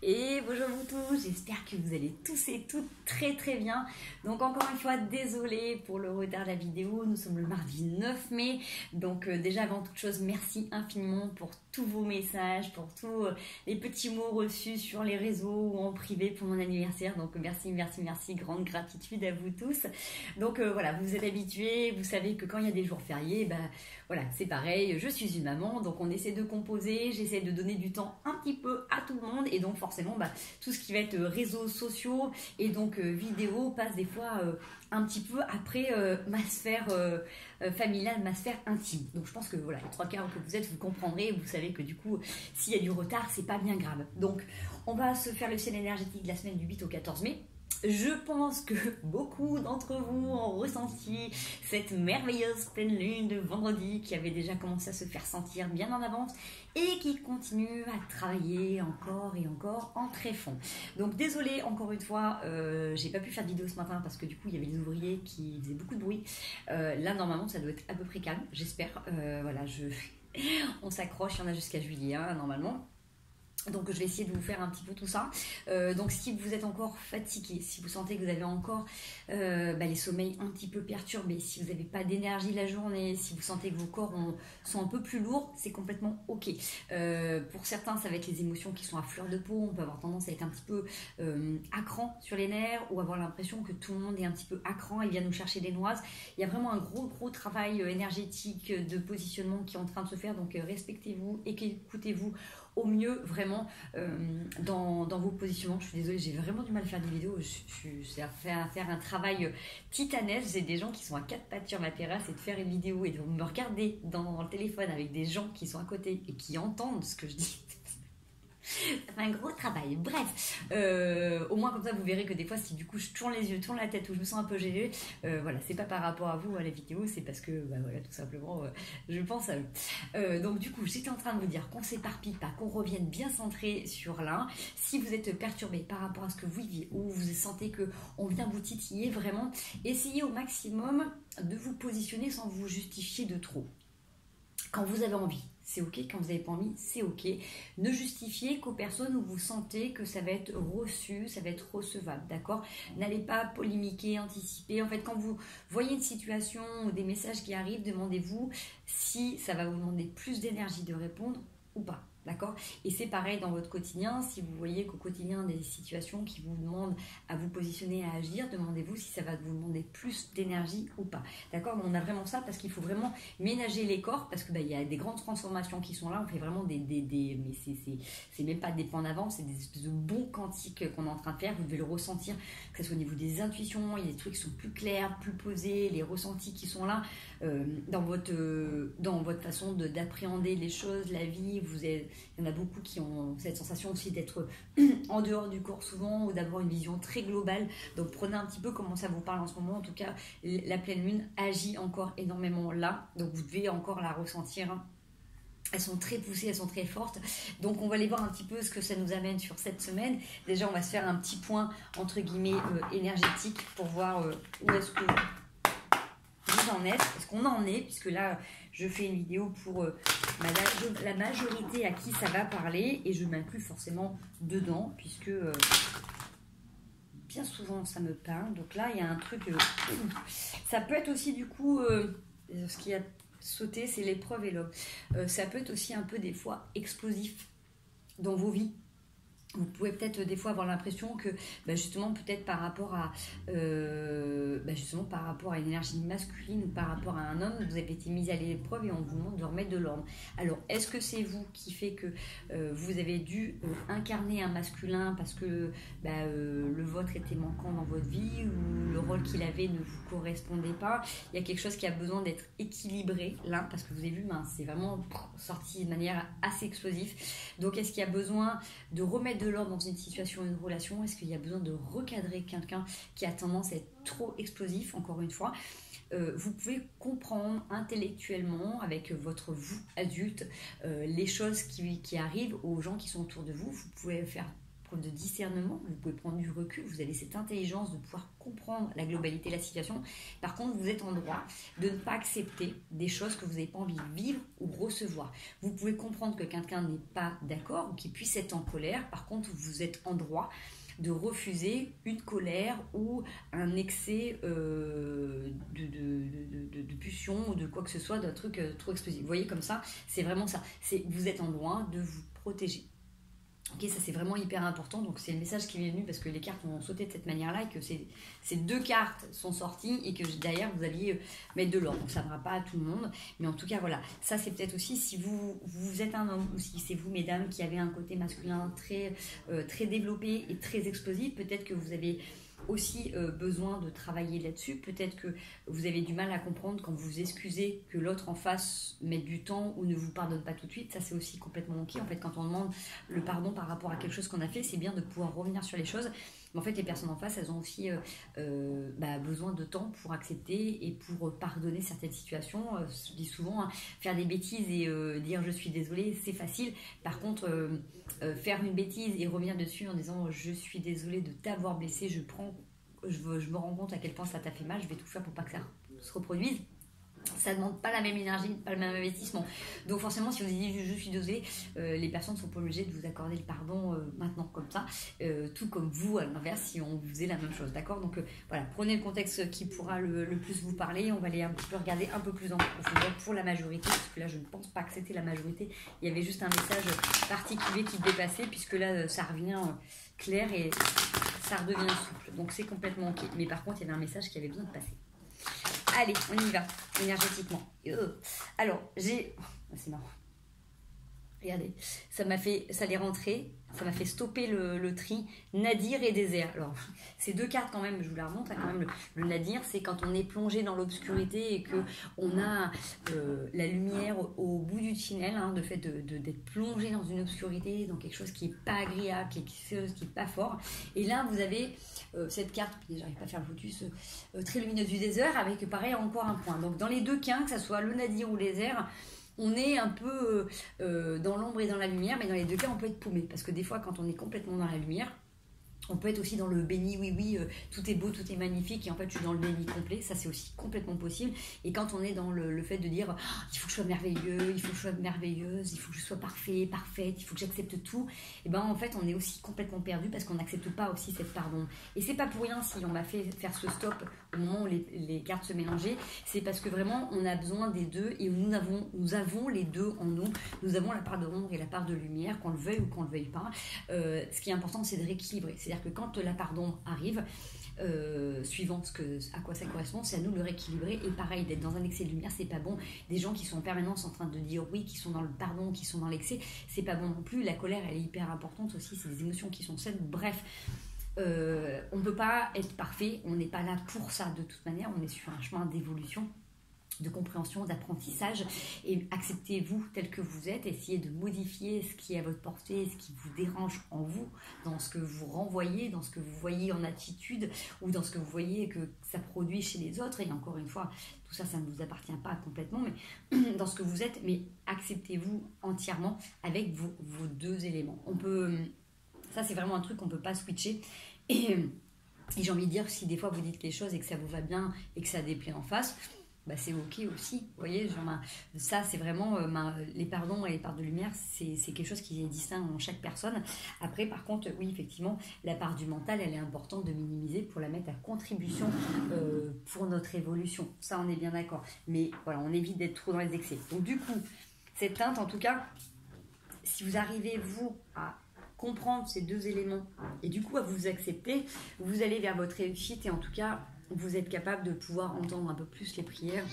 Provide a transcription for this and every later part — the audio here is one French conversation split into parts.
Et bonjour vous tous, j'espère que vous allez tous et toutes très très bien. Donc encore une fois, désolée pour le retard de la vidéo, nous sommes le mardi 9 mai. Donc déjà avant toute chose, merci infiniment pour tous vos messages, pour tous les petits mots reçus sur les réseaux ou en privé pour mon anniversaire. Donc merci, grande gratitude à vous tous. Donc voilà, vous êtes habitués, vous savez que quand il y a des jours fériés, voilà, c'est pareil, je suis une maman, donc on essaie de composer, j'essaie de donner du temps un petit peu à tout le monde et donc forcément tout ce qui va être réseaux sociaux et donc vidéo passe des fois un petit peu après ma sphère familiale, ma sphère intime. Donc je pense que voilà, les trois quarts que vous êtes, vous comprendrez, vous savez que du coup, s'il y a du retard, c'est pas bien grave. Donc on va se faire le ciel énergétique de la semaine du 8 au 14 mai. Je pense que beaucoup d'entre vous ont ressenti cette merveilleuse pleine lune de vendredi qui avait déjà commencé à se faire sentir bien en avance et qui continue à travailler encore et encore en tréfond. Donc désolée encore une fois, j'ai pas pu faire de vidéo ce matin parce que du coup il y avait les ouvriers qui faisaient beaucoup de bruit. Là normalement ça doit être à peu près calme, j'espère. Voilà, on s'accroche, il y en a jusqu'à juillet normalement. Donc je vais essayer de vous faire un petit peu tout ça. Donc si vous êtes encore fatigué, si vous sentez que vous avez encore les sommeils un petit peu perturbés, si vous n'avez pas d'énergie la journée, si vous sentez que vos corps sont un peu plus lourds, c'est complètement ok. Pour certains, ça va être les émotions qui sont à fleur de peau. On peut avoir tendance à être un petit peu à cran sur les nerfs ou avoir l'impression que tout le monde est un petit peu à cran et vient nous chercher des noises. Il y a vraiment un gros travail énergétique de positionnement qui est en train de se faire. Donc respectez-vous et écoutez-vous au mieux vraiment dans vos positionnements. Je suis désolée, j'ai vraiment du mal à faire des vidéos. C'est à faire un travail titanesque. J'ai des gens qui sont à quatre pattes sur ma terrasse et de faire une vidéo et de me regarder dans le téléphone avec des gens qui sont à côté et qui entendent ce que je dis. Ça fait un gros travail. Bref, au moins comme ça vous verrez que des fois si du coup je tourne les yeux, tourne la tête ou je me sens un peu gênée, voilà, c'est pas par rapport à vous à la vidéo, c'est parce que voilà, tout simplement je pense à eux. Donc du coup j'étais en train de vous dire qu'on s'éparpille pas, qu'on revienne bien centré sur l'un. Si vous êtes perturbé par rapport à ce que vous viviez ou vous sentez que on vient vous titiller, vraiment essayez au maximum de vous positionner sans vous justifier de trop. Quand vous avez envie, c'est ok. Quand vous n'avez pas envie, c'est ok. Ne justifiez qu'aux personnes où vous sentez que ça va être reçu, ça va être recevable, d'accord? N'allez pas polémiquer, anticiper. En fait, quand vous voyez une situation ou des messages qui arrivent, demandez-vous si ça va vous demander plus d'énergie de répondre ou pas. D'accord? Et c'est pareil dans votre quotidien. Si vous voyez qu'au quotidien, des situations qui vous demandent à vous positionner, à agir, demandez-vous si ça va vous demander plus d'énergie ou pas. D'accord? On a vraiment ça parce qu'il faut vraiment ménager les corps parce que y a des grandes transformations qui sont là. On fait vraiment mais c'est même pas des pas en avant, c'est des espèces de bons quantiques qu'on est en train de faire. Vous devez le ressentir, que ce soit au niveau des intuitions, il y a des trucs qui sont plus clairs, plus posés, les ressentis qui sont là dans votre façon d'appréhender les choses, la vie. Il y en a beaucoup qui ont cette sensation aussi d'être en dehors du corps souvent ou d'avoir une vision très globale. Donc prenez un petit peu comment ça vous parle en ce moment. En tout cas, la pleine lune agit encore énormément là. Donc vous devez encore la ressentir. Elles sont très poussées, elles sont très fortes. Donc on va aller voir un petit peu ce que ça nous amène sur cette semaine. Déjà, on va se faire un petit point entre guillemets énergétique pour voir où est-ce que vous en êtes. Est-ce qu'on en est? Puisque là, je fais une vidéo pour la majorité à qui ça va parler et je m'inclus forcément dedans puisque bien souvent ça me parle. Donc là il y a un truc, ça peut être aussi du coup, ce qui a sauté c'est l'épreuve et l'homme. Ça peut être aussi un peu des fois explosif dans vos vies. Vous pouvez peut-être des fois avoir l'impression que justement peut-être par rapport à une énergie masculine ou par rapport à un homme, vous avez été mis à l'épreuve et on vous demande de remettre de l'ordre. Alors est-ce que c'est vous qui fait que vous avez dû incarner un masculin parce que le vôtre était manquant dans votre vie ou le rôle qu'il avait ne vous correspondait pas? Il y a quelque chose qui a besoin d'être équilibré là parce que vous avez vu, c'est vraiment sorti de manière assez explosive. Donc est-ce qu'il y a besoin de remettre de l'ordre dans une situation, une relation? Est-ce qu'il y a besoin de recadrer quelqu'un qui a tendance à être trop explosif? Encore une fois, vous pouvez comprendre intellectuellement avec votre vous adulte les choses qui arrivent aux gens qui sont autour de vous. Vous pouvez faire preuve de discernement, vous pouvez prendre du recul, vous avez cette intelligence de pouvoir comprendre la globalité de la situation. Par contre, vous êtes en droit de ne pas accepter des choses que vous n'avez pas envie de vivre ou recevoir. Vous pouvez comprendre que quelqu'un n'est pas d'accord ou qu'il puisse être en colère. Par contre, vous êtes en droit de refuser une colère ou un excès de pulsion ou de quoi que ce soit, d'un truc trop explosif. Vous voyez, comme ça, c'est vraiment ça. Vous êtes en droit de vous protéger. Ok, ça c'est vraiment hyper important. Donc c'est le message qui m'est venu parce que les cartes ont sauté de cette manière-là et que ces deux cartes sont sorties et que derrière vous alliez mettre de l'ordre. Donc ça ne va pas à tout le monde. Mais en tout cas, voilà. Ça c'est peut-être aussi si vous êtes un homme ou si c'est vous, mesdames, qui avez un côté masculin très développé et très explosif. Peut-être que vous avez aussi besoin de travailler là-dessus. Peut-être que vous avez du mal à comprendre quand vous excusez que l'autre en face mette du temps ou ne vous pardonne pas tout de suite. Ça, c'est aussi complètement ok. En fait, quand on demande le pardon par rapport à quelque chose qu'on a fait, c'est bien de pouvoir revenir sur les choses. Mais en fait, les personnes en face, elles ont aussi besoin de temps pour accepter et pour pardonner certaines situations. Je dis souvent, faire des bêtises et dire je suis désolée, c'est facile. Par contre, faire une bêtise et revenir dessus en disant je suis désolée de t'avoir blessé, je me rends compte à quel point ça t'a fait mal, je vais tout faire pour pas que ça se reproduise. Ça ne demande pas la même énergie, pas le même investissement. Donc forcément, si vous dites je suis désolée, les personnes ne sont pas obligées de vous accorder le pardon maintenant comme ça, tout comme vous à l'inverse si on faisait la même chose, d'accord? Donc voilà, prenez le contexte qui pourra le plus vous parler. On va aller un petit peu regarder un peu plus en profondeur pour la majorité, parce que là je ne pense pas que c'était la majorité. Il y avait juste un message particulier qui dépassait, puisque là ça revient clair et ça redevient souple. Donc c'est complètement ok. Mais par contre, il y avait un message qui avait besoin de passer. Allez, on y va, énergétiquement. Alors, c'est marrant. Regardez, ça l'est rentré, ça m'a fait stopper le tri Nadir et désert. Alors, ces deux cartes quand même, je vous la remonte, quand même, le Nadir, c'est quand on est plongé dans l'obscurité et qu'on a la lumière au bout du tunnel, le fait d'être plongé dans une obscurité, dans quelque chose qui n'est pas agréable, qui n'est pas fort. Et là, vous avez cette carte, j'arrive pas à faire le focus, très lumineuse du désert, avec pareil encore un point. Donc, dans les deux cas, que ce soit le Nadir ou le désert, on est un peu dans l'ombre et dans la lumière, mais dans les deux cas, on peut être paumé. Parce que des fois, quand on est complètement dans la lumière, on peut être aussi dans le béni, oui, tout est beau, tout est magnifique, et en fait, je suis dans le déni complet. Ça, c'est aussi complètement possible. Et quand on est dans le fait de dire, oh, il faut que je sois merveilleux, il faut que je sois merveilleuse, il faut que je sois parfait, parfaite, il faut que j'accepte tout, et ben en fait, on est aussi complètement perdu parce qu'on n'accepte pas aussi cette pardon. Et c'est pas pour rien si on m'a fait faire ce stop au moment où les cartes se mélangeaient, c'est parce que vraiment, on a besoin des deux, et nous avons les deux en nous. Nous avons la part de ombre et la part de lumière, qu'on le veuille ou qu'on le veuille pas. Ce qui est important, c'est de rééquilibrer. C'est-à-dire que quand la part d'ombre arrive, suivant à quoi ça correspond, c'est à nous de le rééquilibrer. Et pareil, d'être dans un excès de lumière, c'est pas bon. Des gens qui sont en permanence en train de dire oui, qui sont dans le pardon, qui sont dans l'excès, c'est pas bon non plus. La colère, elle est hyper importante aussi, c'est des émotions qui sont saines. Bref, on ne peut pas être parfait, on n'est pas là pour ça de toute manière, on est sur un chemin d'évolution, de compréhension, d'apprentissage, et acceptez-vous tel que vous êtes, essayez de modifier ce qui est à votre portée, ce qui vous dérange en vous, dans ce que vous renvoyez, dans ce que vous voyez en attitude, ou dans ce que vous voyez que ça produit chez les autres. Et encore une fois, tout ça, ça ne vous appartient pas complètement, mais dans ce que vous êtes, mais acceptez-vous entièrement avec vos deux éléments. Ça c'est vraiment un truc qu'on ne peut pas switcher. Et j'ai envie de dire, si des fois vous dites les choses et que ça vous va bien et que ça déplaît en face, bah c'est ok aussi, vous voyez, ça c'est vraiment les pardons et les parts de lumière, c'est quelque chose qui est distinct en chaque personne. Après par contre, oui effectivement, la part du mental, elle est importante de minimiser pour la mettre à contribution pour notre évolution, ça on est bien d'accord, mais voilà, on évite d'être trop dans les excès. Donc du coup, cette teinte en tout cas, si vous arrivez vous à comprendre ces deux éléments et du coup à vous accepter, vous allez vers votre réussite, et en tout cas vous êtes capable de pouvoir entendre un peu plus les prières,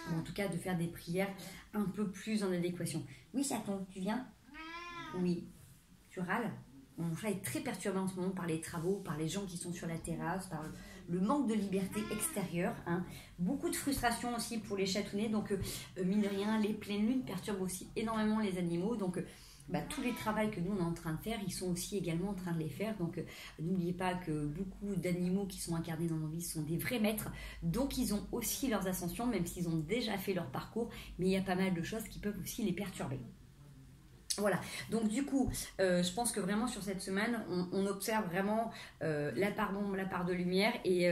ou en tout cas de faire des prières un peu plus en adéquation. Oui chaton, tu viens? Oui. Tu râles? Mon chat est très perturbé en ce moment par les travaux, par les gens qui sont sur la terrasse, par le manque de liberté extérieure, beaucoup de frustration aussi pour les chatounnets, donc mine de rien, les pleines lunes perturbent aussi énormément les animaux, donc tous les travaux que nous on est en train de faire, ils sont aussi également en train de les faire. Donc n'oubliez pas que beaucoup d'animaux qui sont incarnés dans nos vies sont des vrais maîtres, donc ils ont aussi leurs ascensions, même s'ils ont déjà fait leur parcours, mais il y a pas mal de choses qui peuvent aussi les perturber. Voilà, donc du coup, je pense que vraiment sur cette semaine, on observe vraiment la part d'ombre, la part de lumière, et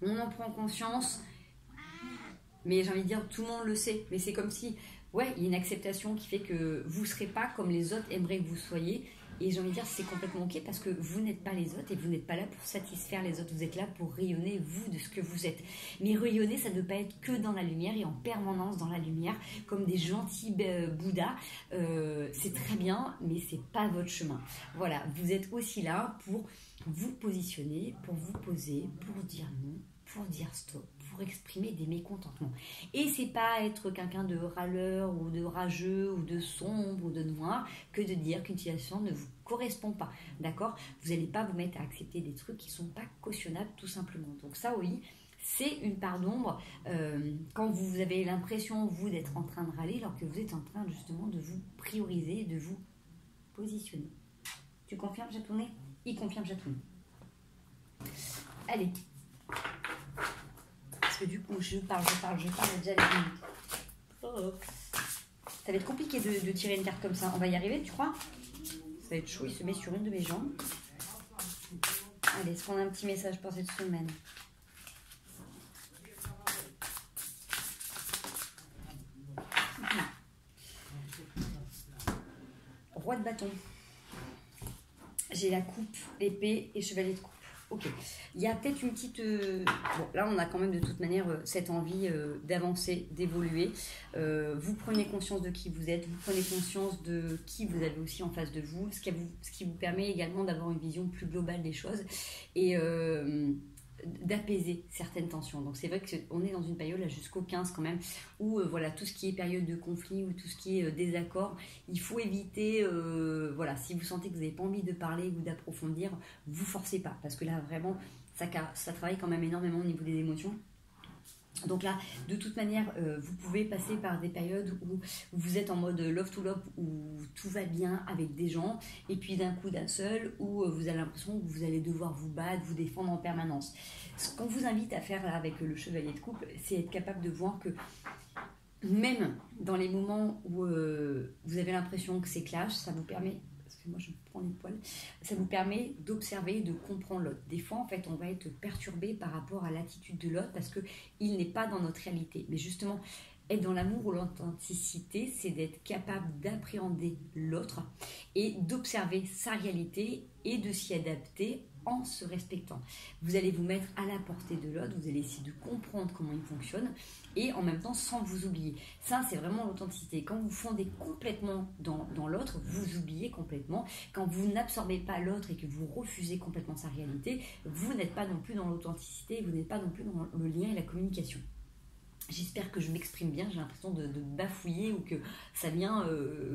on en prend conscience, mais j'ai envie de dire, tout le monde le sait, mais c'est comme si, ouais, il y a une acceptation qui fait que vous ne serez pas comme les autres aimeraient que vous soyez, et j'ai envie de dire, c'est complètement ok, parce que vous n'êtes pas les autres, et vous n'êtes pas là pour satisfaire les autres, vous êtes là pour rayonner, vous, de ce que vous êtes. Mais rayonner, ça ne doit pas être que dans la lumière, et en permanence dans la lumière, comme des gentils Bouddhas, c'est très bien, mais c'est pas votre chemin. Voilà, vous êtes aussi là pour vous positionner, pour vous poser, pour dire non, pour dire stop, pour exprimer des mécontentements. Et c'est pas être quelqu'un de râleur ou de rageux ou de sombre ou de noir que de dire qu'une situation ne vous correspond pas, d'accord? Vous n'allez pas vous mettre à accepter des trucs qui sont pas cautionnables tout simplement. Donc ça, oui, c'est une part d'ombre quand vous avez l'impression, vous, d'être en train de râler alors que vous êtes en train justement de vous prioriser, de vous positionner. Tu confirmes, Jatouné? Il confirme, Jatouné. Allez. Parce que du coup, je parle déjà les minutes. Oh. Ça va être compliqué de tirer une carte comme ça. On va y arriver, tu crois? Ça va être chaud, il se met sur une de mes jambes. Allez, est-ce qu'on a un petit message pour cette semaine? Roi de bâton. J'ai la coupe, l'épée et chevalier de coupe. Ok, il y a peut-être une petite... Bon, là, on a quand même de toute manière cette envie d'avancer, d'évoluer. Vous prenez conscience de qui vous êtes, vous prenez conscience de qui vous avez aussi en face de vous, ce qui vous permet également d'avoir une vision plus globale des choses et d'apaiser certaines tensions. Donc c'est vrai qu'on est dans une période là jusqu'au 15 quand même où voilà, tout ce qui est période de conflit ou tout ce qui est désaccord, il faut éviter voilà, si vous sentez que vous n'avez pas envie de parler ou d'approfondir, vous forcez pas parce que là vraiment ça travaille quand même énormément au niveau des émotions. Donc là, de toute manière, vous pouvez passer par des périodes où vous êtes en mode love to love, où tout va bien avec des gens, et puis d'un coup d'un seul, où vous avez l'impression que vous allez devoir vous battre, vous défendre en permanence. Ce qu'on vous invite à faire là avec le chevalier de coupe, c'est être capable de voir que même dans les moments où vous avez l'impression que c'est clash, ça vous permet... moi je me prends les poils, ça vous permet d'observer, de comprendre l'autre. Des fois en fait on va être perturbé par rapport à l'attitude de l'autre parce qu'il n'est pas dans notre réalité. Mais justement, être dans l'amour ou l'authenticité, c'est d'être capable d'appréhender l'autre et d'observer sa réalité et de s'y adapter en se respectant. Vous allez vous mettre à la portée de l'autre, vous allez essayer de comprendre comment il fonctionne et en même temps sans vous oublier. Ça, c'est vraiment l'authenticité. Quand vous fondez complètement dans l'autre, vous oubliez complètement. Quand vous n'absorbez pas l'autre et que vous refusez complètement sa réalité, vous n'êtes pas non plus dans l'authenticité, vous n'êtes pas non plus dans le lien et la communication. J'espère que je m'exprime bien, j'ai l'impression de bafouiller ou que ça vient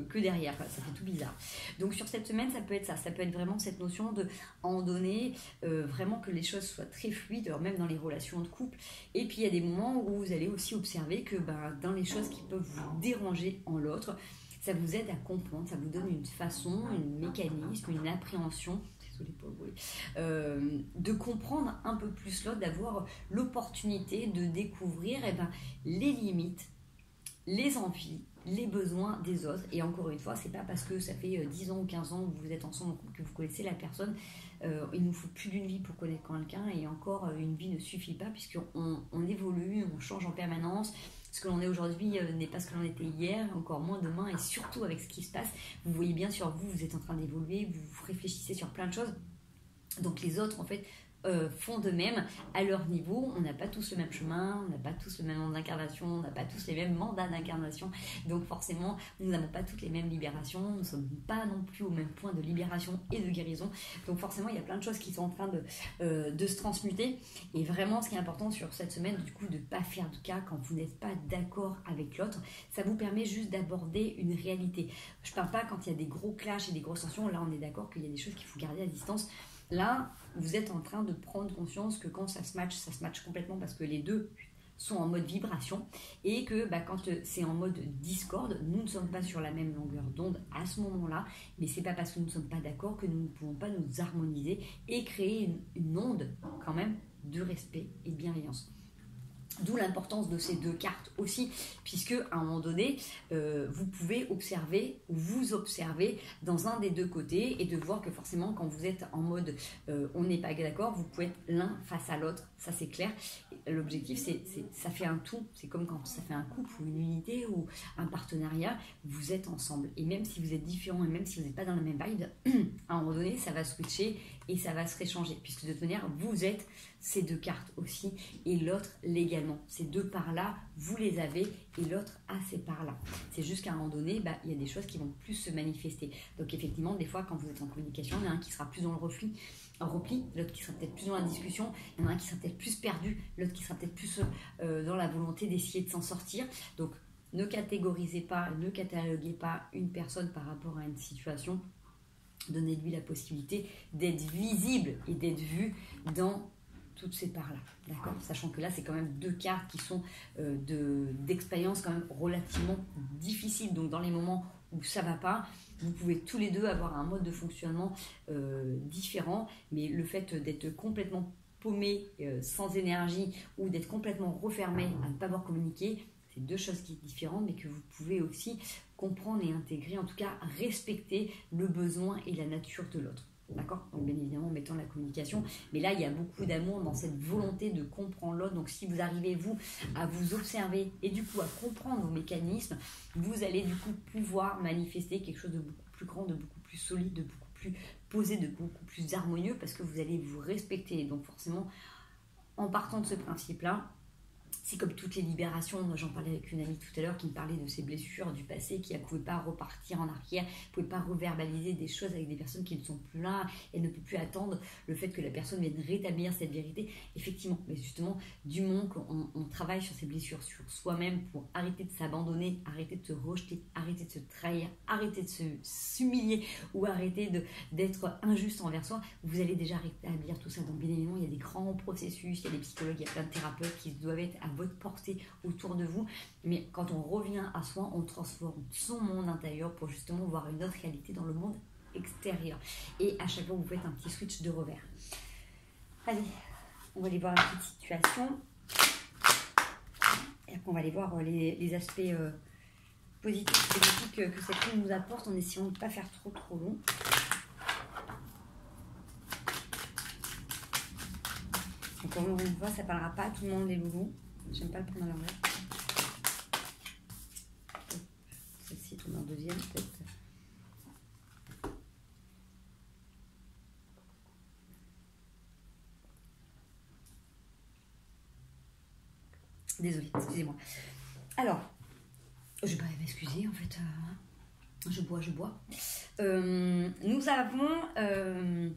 que derrière, ça fait tout bizarre. Donc sur cette semaine, ça peut être ça, ça peut être vraiment cette notion de, à un moment donné, vraiment que les choses soient très fluides, alors même dans les relations de couple. Et puis il y a des moments où vous allez aussi observer que dans les choses qui peuvent vous déranger en l'autre, ça vous aide à comprendre, ça vous donne une façon, un mécanisme, une appréhension, de comprendre un peu plus l'autre, d'avoir l'opportunité de découvrir les limites, les envies, les besoins des autres. Et encore une fois, c'est pas parce que ça fait 10 ans ou 15 ans que vous êtes ensemble que vous connaissez la personne. Il nous faut plus d'une vie pour connaître quelqu'un, et encore une vie ne suffit pas puisqu'on évolue, on change en permanence. Ce que l'on est aujourd'hui n'est pas ce que l'on était hier, encore moins demain, et surtout avec ce qui se passe. Vous voyez bien sur vous, vous êtes en train d'évoluer, vous réfléchissez sur plein de choses. Donc les autres, en fait, font de même à leur niveau. On n'a pas tous le même chemin, on n'a pas tous le même nombre d'incarnation, on n'a pas tous les mêmes mandats d'incarnation. Donc forcément, nous n'avons pas toutes les mêmes libérations, nous ne sommes pas non plus au même point de libération et de guérison. Donc forcément, il y a plein de choses qui sont en train de se transmuter. Et vraiment, ce qui est important sur cette semaine, du coup, de ne pas faire de cas quand vous n'êtes pas d'accord avec l'autre. Ça vous permet juste d'aborder une réalité. Je ne parle pas quand il y a des gros clashs et des grosses tensions. Là, on est d'accord qu'il y a des choses qu'il faut garder à distance. Là, vous êtes en train de prendre conscience que quand ça se match complètement parce que les deux sont en mode vibration et que quand c'est en mode discorde, nous ne sommes pas sur la même longueur d'onde à ce moment-là, mais c'est pas parce que nous ne sommes pas d'accord que nous ne pouvons pas nous harmoniser et créer une onde quand même de respect et de bienveillance. D'où l'importance de ces deux cartes aussi, puisque à un moment donné, vous pouvez observer ou vous observer dans un des deux côtés et de voir que forcément quand vous êtes en mode on n'est pas d'accord, vous pouvez être l'un face à l'autre, ça c'est clair. L'objectif, ça fait un tout, c'est comme quand ça fait un couple ou une unité ou un partenariat, vous êtes ensemble. Et même si vous êtes différents et même si vous n'êtes pas dans la même vibe, à un moment donné, ça va switcher et ça va se réchanger, puisque de toute manière, vous êtes ces deux cartes aussi et l'autre légalement. Ces deux parts-là, vous les avez et l'autre a ces parts-là. C'est juste qu'à un moment donné, il y a des choses qui vont plus se manifester. Donc effectivement, des fois, quand vous êtes en communication, il y en a un qui sera plus dans le repli, l'autre qui sera peut-être plus dans la discussion, il y en a un qui sera peut-être plus perdu, l'autre qui sera peut-être plus dans la volonté d'essayer de s'en sortir. Donc ne catégorisez pas, ne cataloguez pas une personne par rapport à une situation. Donnez-lui la possibilité d'être visible et d'être vu dans toutes ces parts-là, d'accord ? Sachant que là, c'est quand même deux cartes qui sont d'expérience quand même relativement difficiles. Donc, dans les moments où ça ne va pas, vous pouvez tous les deux avoir un mode de fonctionnement différent. Mais le fait d'être complètement paumé, sans énergie, ou d'être complètement refermé à ne pas avoir communiqué, c'est deux choses qui sont différentes, mais que vous pouvez aussi comprendre et intégrer, en tout cas respecter le besoin et la nature de l'autre. D'accord ? Donc bien évidemment en mettant la communication, mais là il y a beaucoup d'amour dans cette volonté de comprendre l'autre. Donc si vous arrivez vous à vous observer et du coup à comprendre vos mécanismes, vous allez du coup pouvoir manifester quelque chose de beaucoup plus grand, de beaucoup plus solide, de beaucoup plus posé, de beaucoup plus harmonieux, parce que vous allez vous respecter. Donc forcément en partant de ce principe-là, c'est comme toutes les libérations. J'en parlais avec une amie tout à l'heure qui me parlait de ses blessures du passé, qui ne pouvait pas repartir en arrière, ne pouvait pas reverbaliser des choses avec des personnes qui ne sont plus là. Elle ne peut plus attendre le fait que la personne vienne rétablir cette vérité. Effectivement, mais justement, du moment qu'on travaille sur ces blessures, sur soi-même, pour arrêter de s'abandonner, arrêter de se rejeter, arrêter de se trahir, arrêter de s'humilier ou arrêter d'être injuste envers soi, vous allez déjà rétablir tout ça. Donc bien évidemment, il y a des grands processus, il y a des psychologues, il y a plein de thérapeutes qui doivent être à votre portée autour de vous, mais quand on revient à soi, on transforme son monde intérieur pour justement voir une autre réalité dans le monde extérieur. Et à chaque fois, vous faites un petit switch de revers. Allez, on va aller voir une petite situation. Et après, on va aller voir les aspects positifs et négatifs que cette ligne nous apporte en essayant de ne pas faire trop long. Donc, comme on le voit, ça ne parlera pas à tout le monde, les loulous. J'aime pas le prendre à l'envers. Celle-ci tourne en deuxième, peut-être. Désolée, excusez-moi. Alors, je vais pas m'excuser, en fait. Je bois. Nous avons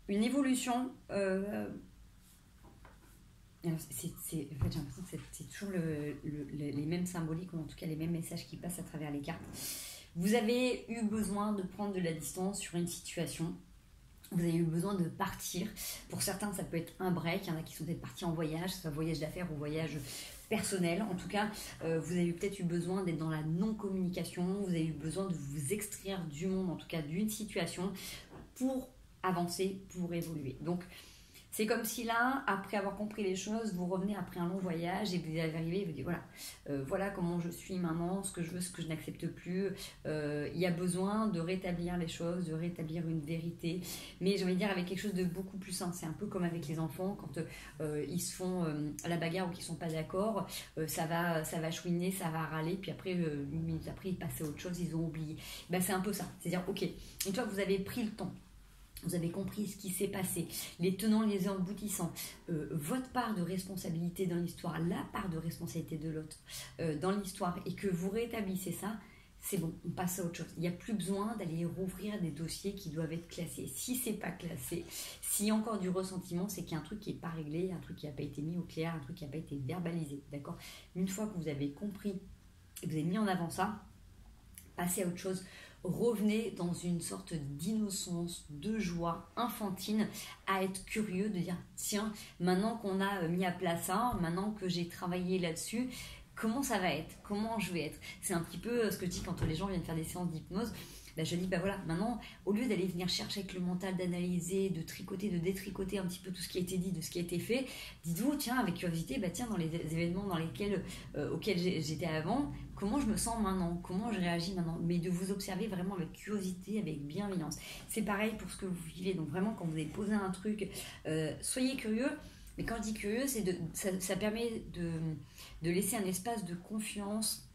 une évolution. En fait, j'ai l'impression que c'est toujours les mêmes symboliques, ou en tout cas les mêmes messages qui passent à travers les cartes. Vous avez eu besoin de prendre de la distance sur une situation. Vous avez eu besoin de partir. Pour certains, ça peut être un break. Il y en a qui sont peut-être partis en voyage, que ce soit voyage d'affaires ou voyage personnel. En tout cas, vous avez peut-être eu besoin d'être dans la non-communication. Vous avez eu besoin de vous extraire du monde, en tout cas d'une situation, pour avancer, pour évoluer. Donc, c'est comme si là, après avoir compris les choses, vous revenez après un long voyage et vous arrivez et vous dites voilà comment je suis maintenant, ce que je veux, ce que je n'accepte plus. Il y a besoin de rétablir les choses, de rétablir une vérité, mais j'ai envie de dire avec quelque chose de beaucoup plus sain. C'est un peu comme avec les enfants quand ils se font la bagarre ou qu'ils ne sont pas d'accord, ça va chouiner, ça va râler, puis après, une minute après, ils passent à autre chose, ils ont oublié. C'est un peu ça. C'est-à-dire, ok, une fois que vous avez pris le temps, vous avez compris ce qui s'est passé, les tenants, les aboutissants, votre part de responsabilité dans l'histoire, la part de responsabilité de l'autre dans l'histoire, et que vous rétablissez ça, c'est bon, on passe à autre chose. Il n'y a plus besoin d'aller rouvrir des dossiers qui doivent être classés. Si ce n'est pas classé, s'il y a encore du ressentiment, c'est qu'il y a un truc qui n'est pas réglé, un truc qui n'a pas été mis au clair, un truc qui n'a pas été verbalisé. D'accord ? Une fois que vous avez compris et que vous avez mis en avant ça, passez à autre chose. Revenez dans une sorte d'innocence, de joie infantile, à être curieux, de dire tiens, maintenant qu'on a mis à plat ça, maintenant que j'ai travaillé là-dessus, comment ça va être ? Comment je vais être ? C'est un petit peu ce que je dis quand les gens viennent faire des séances d'hypnose. bah, je dis, bah voilà, maintenant, au lieu d'aller venir chercher avec le mental, d'analyser, de tricoter, de détricoter un petit peu tout ce qui a été dit, de ce qui a été fait, dites-vous, tiens, avec curiosité, bah tiens, dans les événements auxquels j'étais avant, comment je me sens maintenant, comment je réagis maintenant, mais de vous observer vraiment avec curiosité, avec bienveillance. C'est pareil pour ce que vous vivez, donc vraiment, quand vous avez posé un truc, soyez curieux. Mais quand je dis curieux, ça permet de laisser un espace de confiance,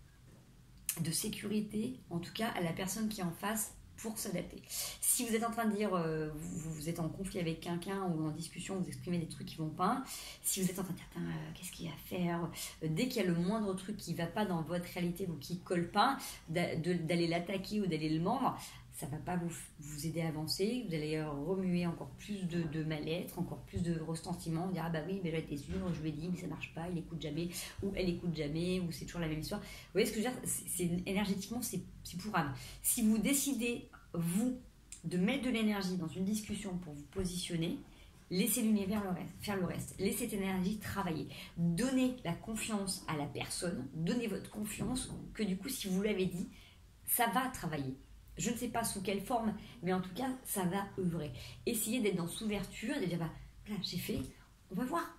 de sécurité, en tout cas à la personne qui est en face pour s'adapter. Si vous êtes en train de dire, vous êtes en conflit avec quelqu'un ou en discussion, vous exprimez des trucs qui vont pas, si vous êtes en train de dire, qu'est-ce qu'il y a à faire, dès qu'il y a le moindre truc qui va pas dans votre réalité ou qui colle pas, d'aller l'attaquer ou d'aller le mordre, ça va pas vous aider à avancer, vous allez remuer encore plus de mal-être, encore plus de ressentiment, dire ah bah oui, mais j'ai été sûre, je lui ai dit, mais ça marche pas, il écoute jamais, ou elle écoute jamais, ou c'est toujours la même histoire. Vous voyez ce que je veux dire, énergétiquement, c'est pourrable. Si vous décidez, vous, de mettre de l'énergie dans une discussion pour vous positionner, laissez l'univers faire le reste. Laissez cette énergie travailler. Donnez la confiance à la personne, donnez votre confiance, que du coup, si vous l'avez dit, ça va travailler. Je ne sais pas sous quelle forme, mais en tout cas, ça va œuvrer. Essayez d'être dans l'ouverture et de dire, bah, là, j'ai fait, on va voir.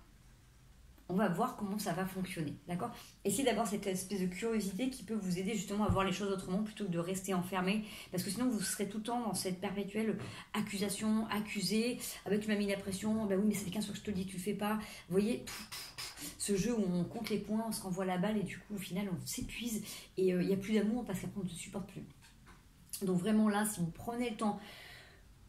On va voir comment ça va fonctionner, d'accord? Essayez d'avoir cette espèce de curiosité qui peut vous aider justement à voir les choses autrement plutôt que de rester enfermé, parce que sinon, vous serez tout le temps dans cette perpétuelle accusation, accusé, avec tu m'as mis la pression, bah oui, mais c'est quelqu'un sur que je te le dis, tu le fais pas. Vous voyez, ce jeu où on compte les points, on se renvoie la balle et du coup, au final, on s'épuise et il n'y a plus d'amour parce qu'après, on ne se supporte plus. Donc vraiment là, si vous prenez le temps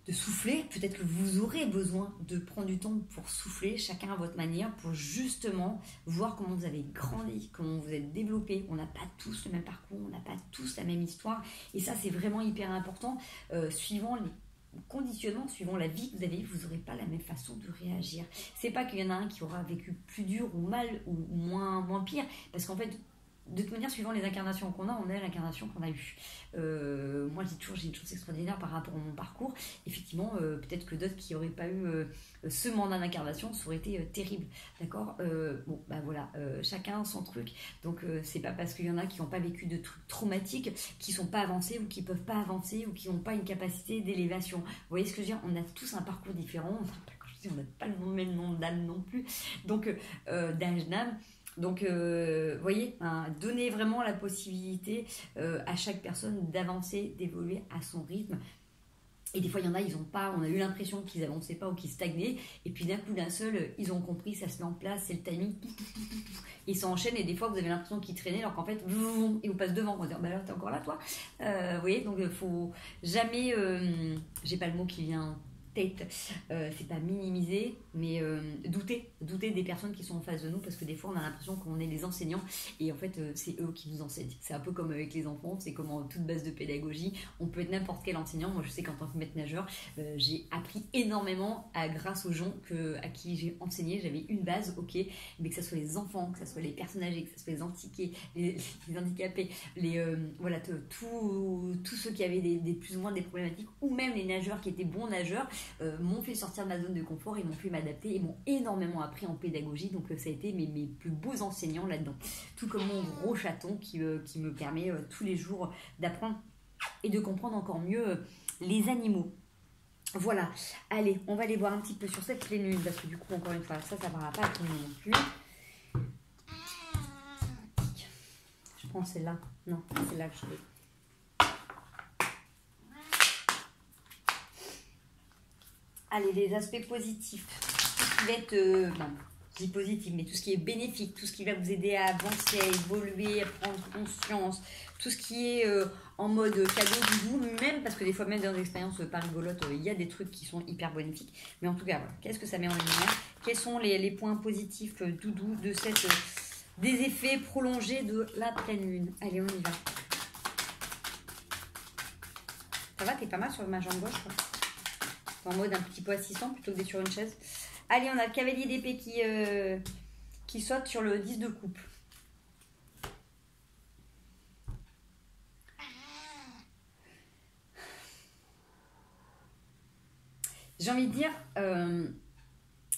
de souffler, peut-être que vous aurez besoin de prendre du temps pour souffler, chacun à votre manière, pour justement voir comment vous avez grandi, comment vous êtes développé. On n'a pas tous le même parcours, on n'a pas tous la même histoire. Et ça, c'est vraiment hyper important. Suivant les conditionnements, suivant la vie que vous avez, vous n'aurez pas la même façon de réagir. C'est pas qu'il y en a un qui aura vécu plus dur ou mal ou moins pire, parce qu'en fait, de toute manière, suivant les incarnations qu'on a, on a l'incarnation qu'on a eue. Moi, je dis toujours, j'ai une chance extraordinaire par rapport à mon parcours. Effectivement, peut-être que d'autres qui n'auraient pas eu ce mandat d'incarnation, ça aurait été terrible. D'accord? Bon, bah voilà, chacun son truc. Donc, c'est pas parce qu'il y en a qui n'ont pas vécu de trucs traumatiques, qui ne sont pas avancés ou qui ne peuvent pas avancer ou qui n'ont pas une capacité d'élévation. Vous voyez ce que je veux dire? On a tous un parcours différent. On n'a pas le même nom d'âme non plus. Donc, d'âge d'âme. Donc, voyez, donnez vraiment la possibilité à chaque personne d'avancer, d'évoluer à son rythme. Et des fois, il y en a, on a eu l'impression qu'ils n'avançaient pas ou qu'ils stagnaient. Et puis d'un coup, d'un seul, ils ont compris, ça se met en place, c'est le timing. Ils s'enchaînent et des fois, vous avez l'impression qu'ils traînaient alors qu'en fait, ils vous passent devant. On va dire, bah là, t'es encore là, toi. Vous voyez, donc il faut jamais, j'ai pas le mot qui vient c'est pas minimiser, mais douter des personnes qui sont en face de nous, parce que des fois on a l'impression qu'on est les enseignants et en fait c'est eux qui nous enseignent. C'est un peu comme avec les enfants, c'est comme en toute base de pédagogie, on peut être n'importe quel enseignant. Moi je sais qu'en tant que maître nageur, j'ai appris énormément grâce aux gens à qui j'ai enseigné. J'avais une base, ok, mais que ce soit les enfants, que ce soit les personnes âgées, que ce soit les antiqués, les handicapés, voilà, tous ceux qui avaient des plus ou moins des problématiques, ou même les nageurs qui étaient bons nageurs, m'ont fait sortir de ma zone de confort, ils m'ont fait m'adapter, ils m'ont énormément appris en pédagogie, donc ça a été mes plus beaux enseignants là-dedans. Tout comme mon gros chaton qui me permet tous les jours d'apprendre et de comprendre encore mieux les animaux. Voilà, allez, on va aller voir un petit peu sur cette pleine lune, parce que du coup, encore une fois, ça ne va pas à tout le monde non plus. Je prends celle-là. Non, celle-là que je vais. Allez, les aspects positifs, tout ce qui va être, je dis positif, mais tout ce qui est bénéfique, tout ce qui va vous aider à avancer, à évoluer, à prendre conscience, tout ce qui est en mode cadeau doudou, même parce que des fois, même dans des expériences pas rigolotes, il y a des trucs qui sont hyper bénéfiques. Mais en tout cas, voilà, qu'est-ce que ça met en lumière? Quels sont les points positifs doudou de des effets prolongés de la pleine lune? Allez, on y va. Ça va, t'es pas mal sur ma jambe gauche, quoi. En mode un petit peu assistant plutôt que d'être sur une chaise. Allez, on a le cavalier d'épée qui saute sur le 10 de coupe. J'ai envie de dire,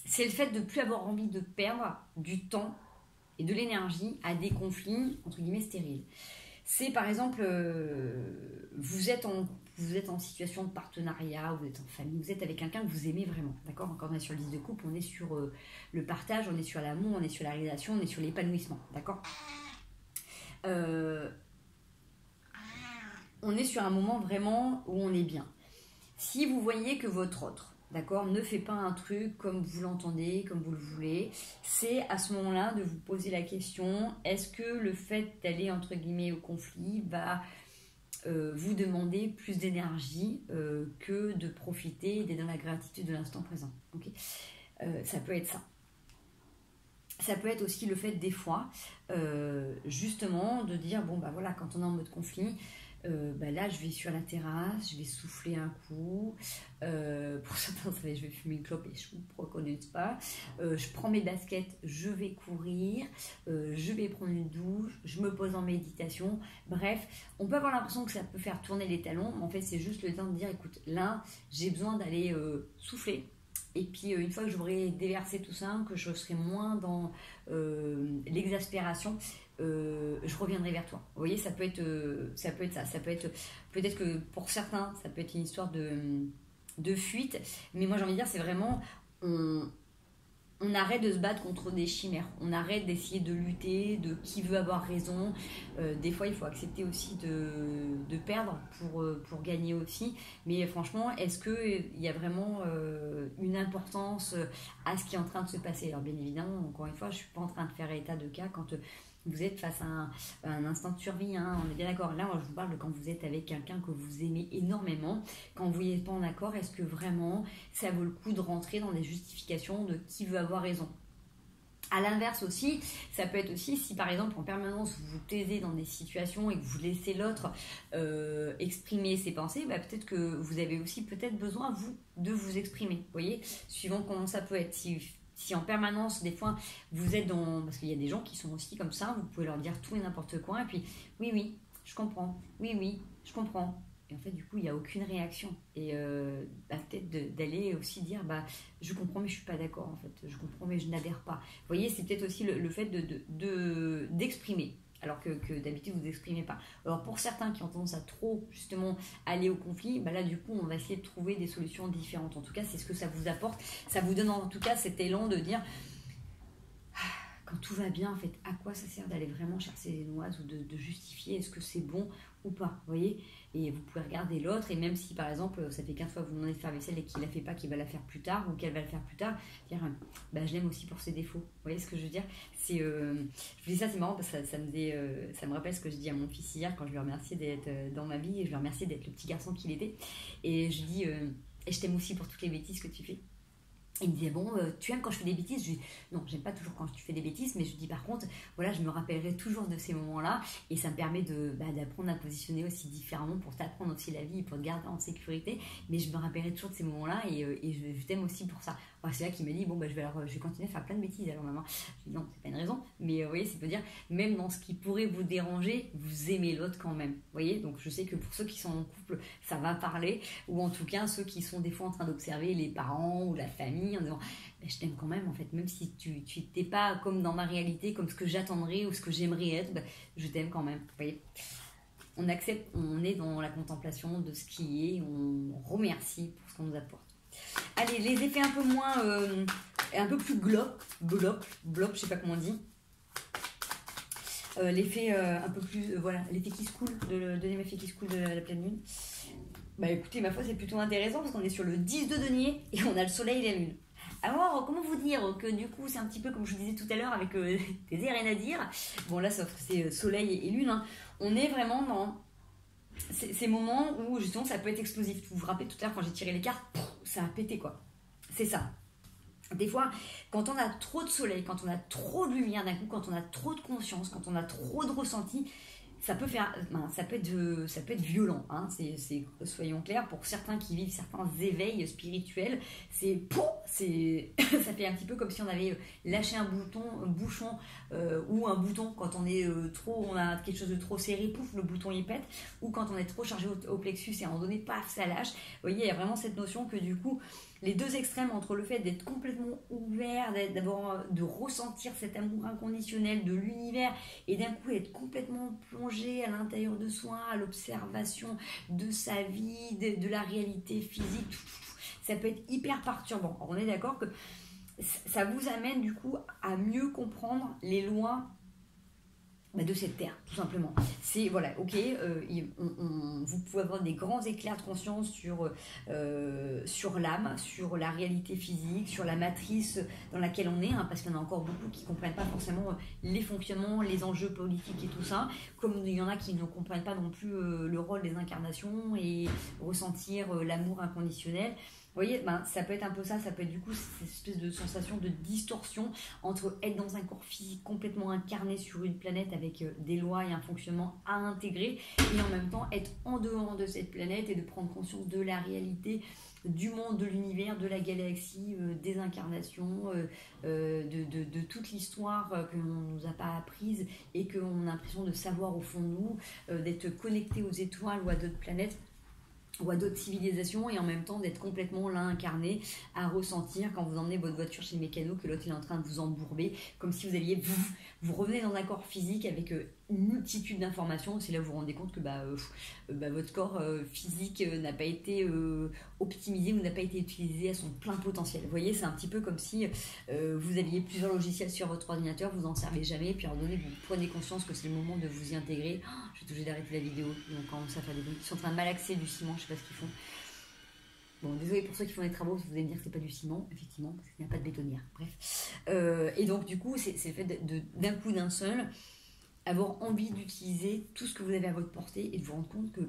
c'est le fait de ne plus avoir envie de perdre du temps et de l'énergie à des conflits, entre guillemets, stériles. C'est par exemple, vous êtes en vous êtes en situation de partenariat, vous êtes en famille, vous êtes avec quelqu'un que vous aimez vraiment, d'accord? Quand on est sur le 10 de coupe, on est sur le partage, on est sur l'amour, on est sur la réalisation, on est sur l'épanouissement, d'accord? On est sur un moment vraiment où on est bien. Si vous voyez que votre autre, d'accord, ne fait pas un truc comme vous l'entendez, comme vous le voulez, c'est à ce moment-là de vous poser la question, est-ce que le fait d'aller, entre guillemets, au conflit va vous demander plus d'énergie que de profiter et d'être dans la gratitude de l'instant présent, okay? Ça peut être ça. Ça peut être aussi le fait des fois, justement, de dire, bon, bah voilà, quand on est en mode conflit, là, je vais sur la terrasse, je vais souffler un coup. Pour certains, vous savez, je vais fumer une clope et je ne vous reconnais pas. Je prends mes baskets, je vais courir, je vais prendre une douche, je me pose en méditation. Bref, on peut avoir l'impression que ça peut faire tourner les talons, mais en fait, c'est juste le temps de dire, écoute, là, j'ai besoin d'aller souffler. Et puis, une fois que j'aurai déversé tout ça, que je serai moins dans l'exaspération, je reviendrai vers toi. Vous voyez, ça peut être ça. Ça peut être, peut-être que pour certains, ça peut être une histoire de fuite. Mais moi, j'ai envie de dire, c'est vraiment, on arrête de se battre contre des chimères. On arrête d'essayer de lutter, de qui veut avoir raison. Des fois, il faut accepter aussi de perdre pour gagner aussi. Mais franchement, est-ce qu'il y a vraiment une importance à ce qui est en train de se passer? Alors bien évidemment, encore une fois, je ne suis pas en train de faire état de cas quand vous êtes face à un instant de survie, hein, on est bien d'accord. Là, je vous parle de quand vous êtes avec quelqu'un que vous aimez énormément. Quand vous n'êtes pas en accord, est-ce que vraiment ça vaut le coup de rentrer dans des justifications de qui veut avoir raison? À l'inverse aussi, ça peut être aussi si par exemple en permanence vous vous taisez dans des situations et que vous laissez l'autre exprimer ses pensées, peut-être que vous avez aussi peut-être besoin, vous, de vous exprimer. Vous voyez, suivant comment ça peut être. Si en permanence, des fois, vous êtes dans... Parce qu'il y a des gens qui sont aussi comme ça, vous pouvez leur dire tout et n'importe quoi, et puis, oui, je comprends, oui, je comprends. Et en fait, du coup, il n'y a aucune réaction. Et peut-être d'aller aussi dire, je comprends, mais je ne suis pas d'accord, en fait. Je comprends, mais je n'adhère pas. Vous voyez, c'est peut-être aussi le fait d'exprimer. Alors que d'habitude vous n'exprimez pas. Alors pour certains qui ont tendance à trop justement aller au conflit, là du coup on va essayer de trouver des solutions différentes. En tout cas c'est ce que ça vous apporte, ça vous donne en tout cas cet élan de dire quand tout va bien en fait, à quoi ça sert d'aller vraiment chercher les noises ou de justifier est-ce que c'est bon ou pas, vous voyez? Et vous pouvez regarder l'autre et même si par exemple ça fait 15 fois que vous demandez de faire vaisselle et qu'il la fait pas, qu'il va la faire plus tard ou qu'elle va le faire plus tard, dire je l'aime aussi pour ses défauts. Vous voyez ce que je veux dire? C'est je vous dis ça, c'est marrant parce que ça me rappelle ce que je dis à mon fils hier quand je lui remerciais d'être dans ma vie et je lui remerciais d'être le petit garçon qu'il était. Et je dis et je t'aime aussi pour toutes les bêtises que tu fais. Il me disait, tu aimes quand je fais des bêtises? Je lui dis, non, j'aime pas toujours quand tu fais des bêtises, mais je dis par contre, voilà, je me rappellerai toujours de ces moments-là et ça me permet d'apprendre à positionner aussi différemment pour t'apprendre aussi la vie et pour te garder en sécurité. Mais je me rappellerai toujours de ces moments-là et je t'aime aussi pour ça. C'est là qu'il m'a dit, je vais continuer à faire plein de bêtises alors maman. Je dis, non, c'est pas une raison, mais vous voyez, ça peut dire, même dans ce qui pourrait vous déranger, vous aimez l'autre quand même. Vous voyez, donc je sais que pour ceux qui sont en couple, ça va parler, ou en tout cas ceux qui sont des fois en train d'observer les parents ou la famille, en disant je t'aime quand même en fait, même si tu n'étais pas comme dans ma réalité, comme ce que j'attendrais ou ce que j'aimerais être, je t'aime quand même. Vous voyez, on accepte, on est dans la contemplation de ce qui est, on remercie pour ce qu'on nous apporte. Allez, les effets un peu moins, un peu plus glop, je sais pas comment on dit. L'effet un peu plus, l'effet qui se coule, le deuxième effet qui se coule de la pleine lune. Écoutez, ma foi, c'est plutôt intéressant parce qu'on est sur le 10 de denier et on a le soleil et la lune. Alors, comment vous dire que du coup, c'est un petit peu comme je vous disais tout à l'heure avec des rien à dire. Bon, là, sauf que c'est soleil et lune. Hein. On est vraiment dans ces moments où justement ça peut être explosif. Vous vous rappelez tout à l'heure quand j'ai tiré les cartes, ça a pété quoi. C'est ça. Des fois, quand on a trop de soleil, quand on a trop de lumière d'un coup, quand on a trop de conscience, quand on a trop de ressenti, ça peut être violent, hein. Soyons clairs, pour certains qui vivent certains éveils spirituels, ça fait un petit peu comme si on avait lâché un bouchon ou un bouton quand on a quelque chose de trop serré, pouf, le bouton il pète, ou quand on est trop chargé au plexus et à un moment donné, paf, ça lâche. Vous voyez, il y a vraiment cette notion que du coup, les deux extrêmes entre le fait d'être complètement ouvert, de ressentir cet amour inconditionnel de l'univers et d'un coup être complètement plongé plongé à l'intérieur de soi, à l'observation de sa vie, de la réalité physique. Ça peut être hyper perturbant. On est d'accord que ça vous amène du coup à mieux comprendre les lois de cette terre, tout simplement. C'est, voilà, ok, vous pouvez avoir des grands éclairs de conscience sur l'âme, sur la réalité physique, sur la matrice dans laquelle on est, hein, parce qu'il y en a encore beaucoup qui ne comprennent pas forcément les fonctionnements, les enjeux politiques et tout ça, comme il y en a qui ne comprennent pas non plus le rôle des incarnations et ressentir l'amour inconditionnel. Vous voyez, ça peut être un peu ça, ça peut être du coup cette espèce de sensation de distorsion entre être dans un corps physique complètement incarné sur une planète avec des lois et un fonctionnement à intégrer, et en même temps être en dehors de cette planète et de prendre conscience de la réalité du monde, de l'univers, de la galaxie, des incarnations, de toute l'histoire que l'on ne nous a pas apprise et qu'on a l'impression de savoir au fond de nous, d'être connecté aux étoiles ou à d'autres planètes ou à d'autres civilisations, et en même temps d'être complètement là incarné à ressentir quand vous emmenez votre voiture chez le mécano que l'autre est en train de vous embourber, comme si vous alliez vous revenez dans un corps physique avec une multitude d'informations. C'est là où vous vous rendez compte que votre corps physique n'a pas été optimisé ou n'a pas été utilisé à son plein potentiel. Vous voyez, c'est un petit peu comme si vous aviez plusieurs logiciels sur votre ordinateur, vous n'en servez jamais, puis à un moment donné vous prenez conscience que c'est le moment de vous y intégrer. Je vais obligée d'arrêter la vidéo, donc quand ça fait des bruits. Ils sont en train de malaxer du ciment, je sais pas ce qu'ils font. Bon, désolé pour ceux qui font des travaux, vous allez me dire que c'est pas du ciment, effectivement, parce qu'il n'y a pas de bétonnière. Bref. Et donc, du coup, c'est le fait d'un coup d'un seul, avoir envie d'utiliser tout ce que vous avez à votre portée et de vous rendre compte que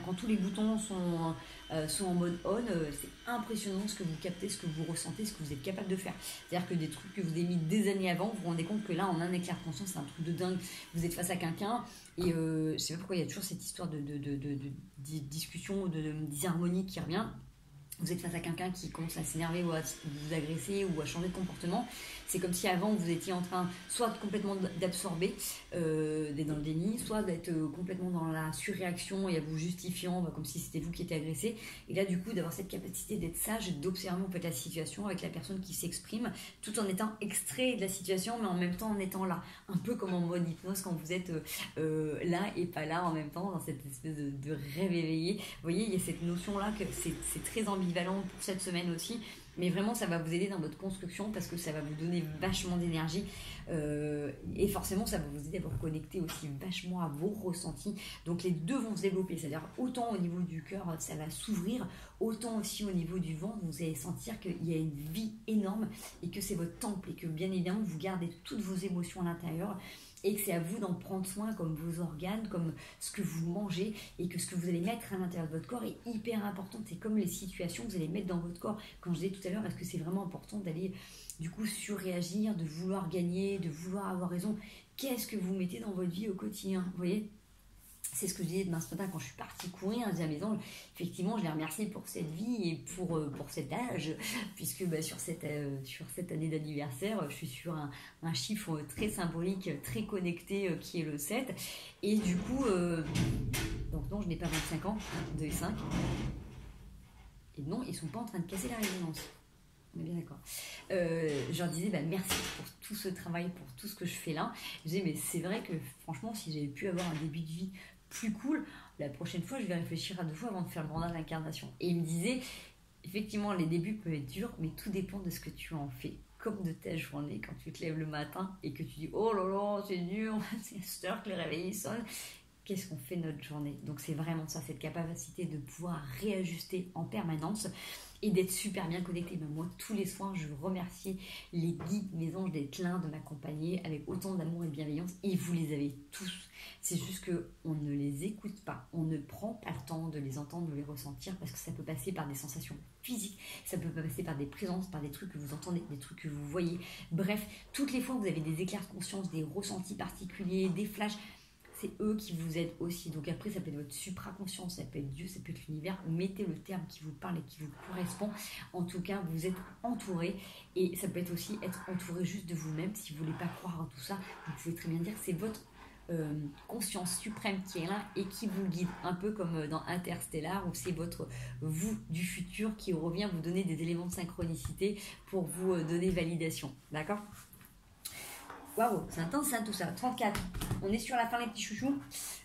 quand tous les boutons sont en mode on, c'est impressionnant ce que vous captez, ce que vous ressentez, ce que vous êtes capable de faire. C'est-à-dire que des trucs que vous avez mis des années avant, vous vous rendez compte que là, en un éclair de conscience, c'est un truc de dingue. Vous êtes face à quelqu'un et je sais pas pourquoi il y a toujours cette histoire de discussion, de disharmonie qui revient. Vous êtes face à quelqu'un qui commence à s'énerver ou à vous agresser ou à changer de comportement. C'est comme si avant vous étiez en train soit complètement d'absorber, d'être dans le déni, soit d'être complètement dans la surréaction et à vous justifiant comme si c'était vous qui étiez agressé. Et là du coup d'avoir cette capacité d'être sage et d'observer en fait la situation avec la personne qui s'exprime tout en étant extrait de la situation mais en même temps en étant là. Un peu comme en mode hypnose quand vous êtes là et pas là en même temps dans cette espèce de rêve éveillé. Vous voyez, il y a cette notion là que c'est très ambivalent pour cette semaine aussi. Mais vraiment, ça va vous aider dans votre construction parce que ça va vous donner vachement d'énergie et forcément, ça va vous aider à vous reconnecter aussi vachement à vos ressentis. Donc, les deux vont se développer. C'est-à-dire, autant au niveau du cœur, ça va s'ouvrir, autant aussi au niveau du ventre, vous allez sentir qu'il y a une vie énorme et que c'est votre temple et que bien évidemment, vous gardez toutes vos émotions à l'intérieur. Et que c'est à vous d'en prendre soin comme vos organes, comme ce que vous mangez, et que ce que vous allez mettre à l'intérieur de votre corps est hyper important. C'est comme les situations que vous allez mettre dans votre corps. Quand je disais tout à l'heure, est-ce que c'est vraiment important d'aller du coup surréagir, de vouloir gagner, de vouloir avoir raison? Qu'est-ce que vous mettez dans votre vie au quotidien? Vous voyez? C'est ce que je disais demain ce matin quand je suis partie courir. Je disais à mes anges, effectivement, je les remercie pour cette vie et pour cet âge, puisque sur cette année d'anniversaire, je suis sur un chiffre très symbolique, très connecté, qui est le 7. Et du coup, donc non, je n'ai pas 25 ans, 2,5. Et non, ils ne sont pas en train de casser la résonance. On est bien d'accord. Je leur disais merci pour tout ce travail, pour tout ce que je fais là. Je disais, mais c'est vrai que franchement, si j'avais pu avoir un début de vie plus cool, la prochaine fois je vais réfléchir à 2 fois avant de faire le mandat d'incarnation. Et il me disait, effectivement les débuts peuvent être durs, mais tout dépend de ce que tu en fais, comme de ta journée. Quand tu te lèves le matin et que tu dis oh là là c'est dur, c'est à cette heure que le réveil sonne, qu'est-ce qu'on fait notre journée? Donc c'est vraiment ça, cette capacité de pouvoir réajuster en permanence et d'être super bien connecté. Moi, tous les soirs, je remercie les guides, mes anges d'être là, de m'accompagner avec autant d'amour et de bienveillance. Et vous les avez tous. C'est juste qu'on ne les écoute pas. On ne prend pas le temps de les entendre, de les ressentir, parce que ça peut passer par des sensations physiques, ça peut passer par des présences, par des trucs que vous entendez, des trucs que vous voyez. Bref, toutes les fois que vous avez des éclairs de conscience, des ressentis particuliers, des flashs, c'est eux qui vous aident aussi. Donc après, ça peut être votre supraconscience, ça peut être Dieu, ça peut être l'univers. Mettez le terme qui vous parle et qui vous correspond. En tout cas, vous êtes entouré. Et ça peut être aussi être entouré juste de vous-même. Si vous ne voulez pas croire en tout ça, vous pouvez très bien dire que c'est votre conscience suprême qui est là et qui vous guide. Un peu comme dans Interstellar, où c'est votre vous du futur qui revient vous donner des éléments de synchronicité pour vous donner validation. D'accord ? Waouh, c'est intense hein, tout ça. 34. On est sur la fin les petits chouchous.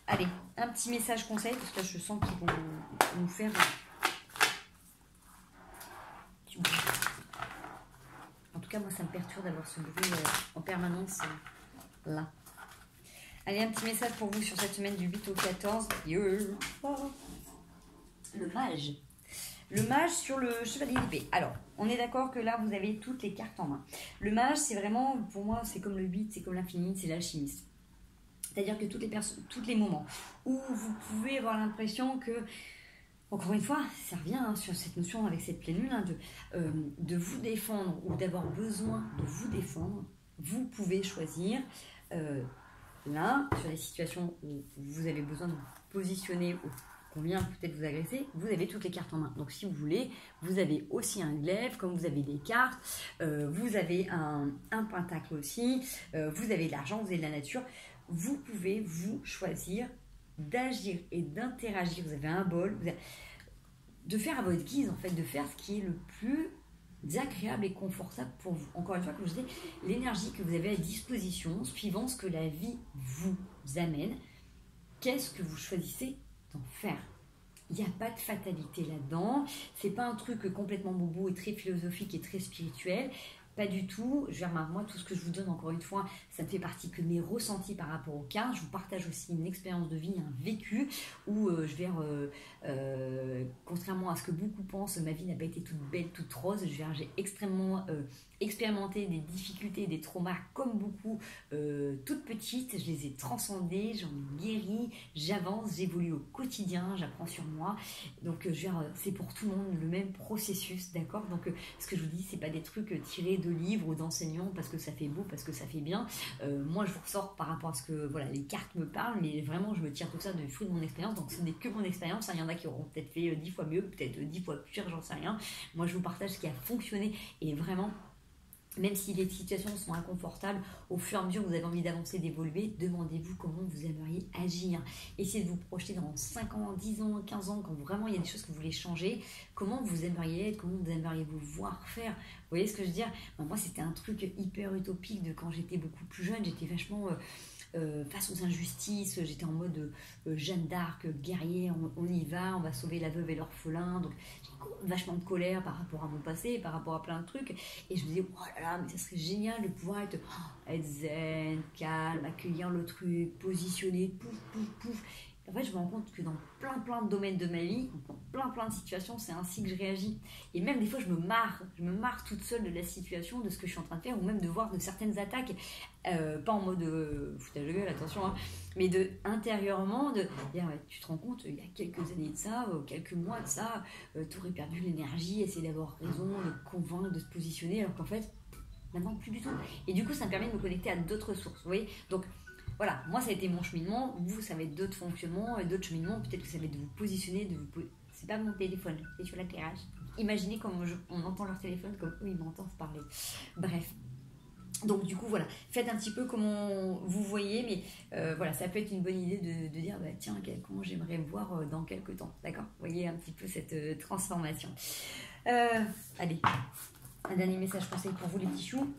Allez, un petit message conseil parce que je sens qu'ils vont nous faire... En tout cas, moi, ça me perturbe d'avoir ce bruit en permanence là. Allez, un petit message pour vous sur cette semaine du 8 au 14. Le mage. Le mage sur le chevalier d'épée. Alors, on est d'accord que là, vous avez toutes les cartes en main. Le mage, c'est vraiment, pour moi, c'est comme le 8, c'est comme l'infini, c'est l'alchimiste. C'est-à-dire que tous les moments où vous pouvez avoir l'impression que, encore une fois, ça revient hein, sur cette notion avec cette pleine lune, hein, de vous défendre ou d'avoir besoin de vous défendre, vous pouvez choisir là, sur les situations où vous avez besoin de vous positionner, qu'on vient peut-être vous agresser, vous avez toutes les cartes en main. Donc si vous voulez, vous avez aussi un glaive, comme vous avez des cartes, vous avez un pentacle aussi, vous avez de l'argent, vous avez de la nature. Vous pouvez vous choisir d'agir et d'interagir. Vous avez un bol, de faire à votre guise en fait, de faire ce qui est le plus agréable et confortable pour vous. Encore une fois, comme je disais, l'énergie que vous avez à disposition, suivant ce que la vie vous amène, qu'est-ce que vous choisissez d'en faire? Il n'y a pas de fatalité là-dedans. C'est pas un truc complètement bobo et très philosophique et très spirituel. Pas du tout. Je vais remarquer, moi, tout ce que je vous donne, encore une fois, ça ne fait partie que de mes ressentis par rapport au cas. Je vous partage aussi une expérience de vie, un vécu, où contrairement à ce que beaucoup pensent, ma vie n'a pas été toute belle, toute rose. J'ai extrêmement expérimenté des difficultés, des traumas, comme beaucoup, toutes petites. Je les ai transcendées, j'en ai guéri, j'avance, j'évolue au quotidien, j'apprends sur moi. Donc, c'est pour tout le monde le même processus, d'accord? Donc, ce que je vous dis, c'est pas des trucs tirés de livres ou d'enseignants parce que ça fait beau, parce que ça fait bien. Moi, je vous ressors par rapport à ce que voilà, les cartes me parlent, mais vraiment, je me tire tout ça du fruit de mon expérience. Donc, ce n'est que mon expérience. Il y en a qui auront peut-être fait 10 fois mieux, peut-être 10 fois pire, j'en sais rien. Moi, je vous partage ce qui a fonctionné et vraiment. Même si les situations sont inconfortables, au fur et à mesure que vous avez envie d'avancer, d'évoluer, demandez-vous comment vous aimeriez agir. Essayez de vous projeter dans 5 ans, 10 ans, 15 ans, quand vraiment il y a des choses que vous voulez changer. Comment vous aimeriez être, comment vous aimeriez vous voir faire. Vous voyez ce que je veux dire? Moi, c'était un truc hyper utopique de quand j'étais beaucoup plus jeune. J'étais vachement... face aux injustices, j'étais en mode Jeanne d'Arc, guerrier, on y va, on va sauver la veuve et l'orphelin. Donc j'ai vachement de colère par rapport à mon passé, par rapport à plein de trucs. Et je me disais, oh là là, mais ça serait génial de pouvoir être zen, calme, accueillir le truc, positionner, pouf, pouf, pouf. En fait, je me rends compte que dans plein de domaines de ma vie, dans plein de situations, c'est ainsi que je réagis. Et même des fois, je me marre toute seule de la situation, de ce que je suis en train de faire, ou même de voir de certaines attaques, pas en mode foutage de gueule, attention, hein, mais intérieurement, de dire, ouais, tu te rends compte, il y a quelques années de ça, quelques mois de ça, tu aurais perdu l'énergie, essayer d'avoir raison, de convaincre, de se positionner, alors qu'en fait, maintenant, plus du tout. Et du coup, ça me permet de me connecter à d'autres sources, vous voyez. Donc, voilà, moi ça a été mon cheminement, vous ça va être d'autres fonctionnements, d'autres cheminements, peut-être que ça va être de vous positionner, c'est pas mon téléphone, c'est sur l'éclairage. Imaginez comment on entend leur téléphone, comme eux ils m'entendent parler. Bref, donc du coup voilà, faites un petit peu comment vous voyez, mais voilà, ça peut être une bonne idée de dire, bah, tiens, comment j'aimerais voir dans quelques temps, d'accord? Vous voyez un petit peu cette transformation. Allez, un dernier message conseil pour vous les petits choux.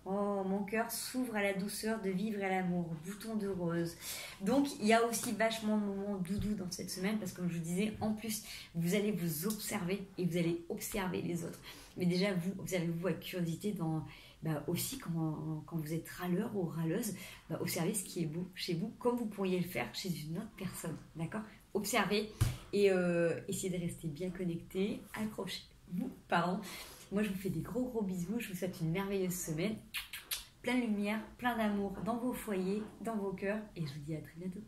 Oh, mon cœur s'ouvre à la douceur de vivre et à l'amour, bouton de rose. Donc, il y a aussi vachement de moments doudou dans cette semaine parce que comme je vous disais, en plus, vous allez vous observer et vous allez observer les autres. Mais déjà, vous observez-vous avec curiosité aussi quand vous êtes râleur ou râleuse, observez ce qui est beau chez vous comme vous pourriez le faire chez une autre personne, d'accord? Observez et essayez de rester bien connecté, accrochez-vous, pardon. Moi, je vous fais des gros bisous. Je vous souhaite une merveilleuse semaine. Plein de lumière, plein d'amour dans vos foyers, dans vos cœurs. Et je vous dis à très bientôt.